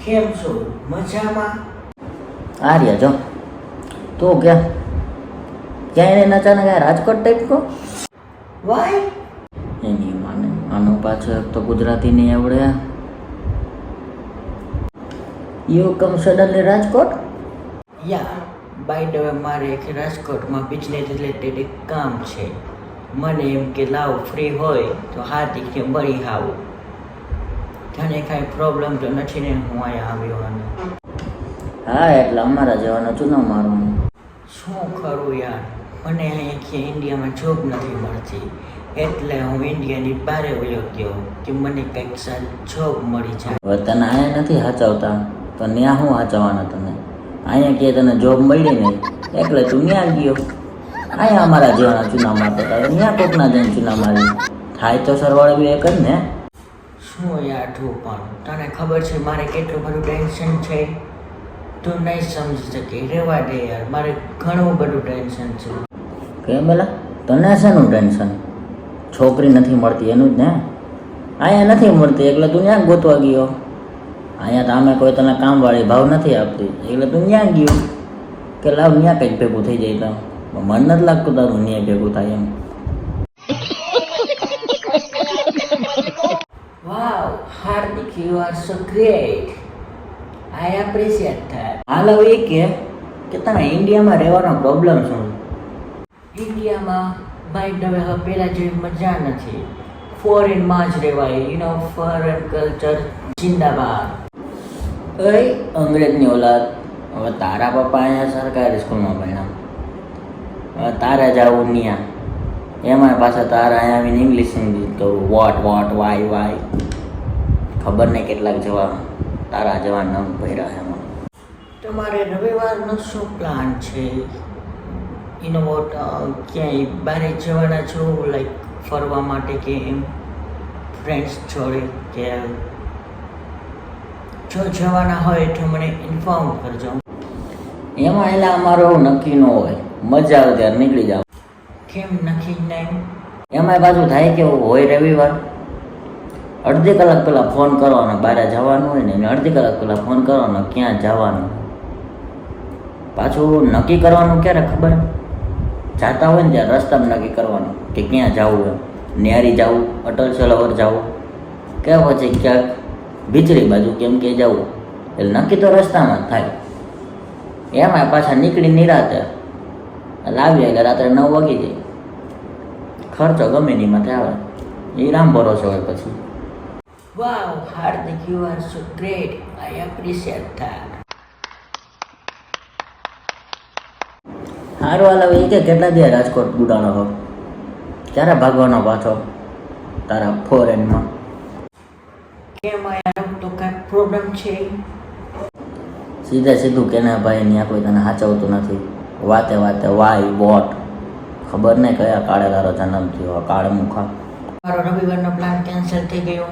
કેમ છો? મજામાં? આર્ય જો તો ક્યાં એને અચાનક આ રાજકોટ ટાઈપ કો વાય? એની માને આનો પાછળ તો ગુજરાતી નહીં આવડે. You come suddenly Rajkot? યા બાય ધ વે મારે એક રાજકોટમાં બિઝનેસ રિલેટેડ એક કામ છે. મને એમ કે લાવ ફ્રી હોય તો હાર્દિકને મળી આવું. તને કાંઈ પ્રોબ્લેમ તો નથી ને? હું અહીંયા આવ્યો અને હા એટલે અમારા જવાનો ચૂનો મારવાનો. શું કરું યાર, મને અહીંયાથી ઇન્ડિયામાં જોબ નથી મળતી, એટલે હું ઇન્ડિયાની બહાર વયો ગયો કે મને કંઈક સારી જોબ મળી જાય. હવે તને અહીંયા નથી હાચવતા તો ત્યાં શું હાચવવાના તને? અહીંયા કે તને જોબ મળી નહીં એટલે તું ત્યાં ગયો. અહીંયા અમારા જેવાના ચૂના મારતા હતા, ત્યાં કોકના જઈને ચૂના મારી થાય તો સરવાળે બી એક જ ને. શું યાર તું પણ, તને ખબર છે મારે કેટલું બધું ટેન્શન છે? તું નહીં સમજી શકે, રહેવા દે યાર, મારે ઘણું બધું ટેન્શન છે. કેમ પેલા તને શેનું ટેન્શન? છોકરી નથી મળતી એનું જ ને. અહીંયા નથી મળતી એટલે તું ત્યાં ગોતવા ગયો. અહીંયા તો અમે કોઈ તને કામવાળી ભાવ નથી આપતી એટલે તું ત્યાં ગયો કે લાવ ત્યાં કંઈક ભેગું થઈ જાય. તો મન નથી લાગતું તારું ત્યાં ભેગું થાય એમ. Wow Hardik, you are so great, I appreciate that. હાલ હવે એ કે તને ઇન્ડિયામાં રહેવાનો પ્રોબ્લેમ શું? ઇન્ડિયામાં બાય ધ વે હવે પહેલાં જેવી મજા નથી. ફોરેનમાં જ રહેવાય, યુ નો, ફોરેન કલ્ચર જિંદાબાદ. અરે અંગ્રેજની ઓલાદ. હવે તારા પપ્પા અહીંયા સરકારી સ્કૂલમાં ભણ્યા, હવે તારે જવું ત્યાં, એમાં પાછા તારા અહીંયા આવીને ઇંગ્લિશ કહું વોટ વાય ખબર નહીં કેટલાક જવા તારા જવા નામ ભર્યા એમાં. તમારે રવિવારનો શું પ્લાન છે? એનો વોટ ક્યાંય બહાર જવાના છો, લાઈક ફરવા માટે કે એમ ફ્રેન્ડ્સ જોડે, કે જો જવાના હોય તો મને ઇન્ફોર્મ કરજો. એમાં એટલે અમારો નક્કી ન હોય, મજા આવે ત્યારે નીકળી જાવ. કેમ નક્કી નહીં? એમાં પાછું થાય કે હોય રવિવાર, અડધી કલાક પહેલાં ફોન કરવાનો, બહાર જવાનું હોય ને અડધી કલાક પહેલાં ફોન કરવાનો ક્યાં જવાનું. પાછું નક્કી કરવાનું ક્યારે ખબર? જાતા હોય ને ત્યારે રસ્તામાં નક્કી કરવાનું કે ક્યાં જવું એમ. ન્યારી જવું, અટલ સરોવર જવું, કે પછી ક્યાંક ભીચરી બાજુ કેમ કે જવું, એટલે નક્કી તો રસ્તામાં જ થાય. એમાં પાછા નીકળી નિરાતે એટલે આવી એટલે રાત્રે 9 વાગી જાય. ખર્ચો ગમે ની માથે આવે, એ રામ ભરોસો હોય પછી. Wow Hardik, you are so great, I appreciate that. સારું હાલ હવે એ કે કેટલા દે રાજકોટ ગુડાનો હો, ક્યારે ભાગવાનો પાછો તારા ફોરેનમાં? કેમ યાર, તો કાંઈ પ્રોબ્લેમ છે? સીધું કે ના ભાઈ ત્યાં કોઈ તને સાચવતું નથી. વાતે વાય વોટ ખબર નહીં કયા કાળે તારો જન્મ થયો, કાળે મુખા. મારો રવિવારનો પ્લાન કેન્સલ થઈ ગયો.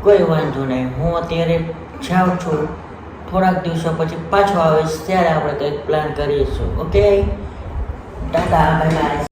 કોઈ વાંધો નહીં, હું અત્યારે જાઉં છું, થોડાક દિવસો પછી પાછો આવીશ, ત્યારે આપણે કંઈક પ્લાન કરીશું. Okay, Tata, bye bye.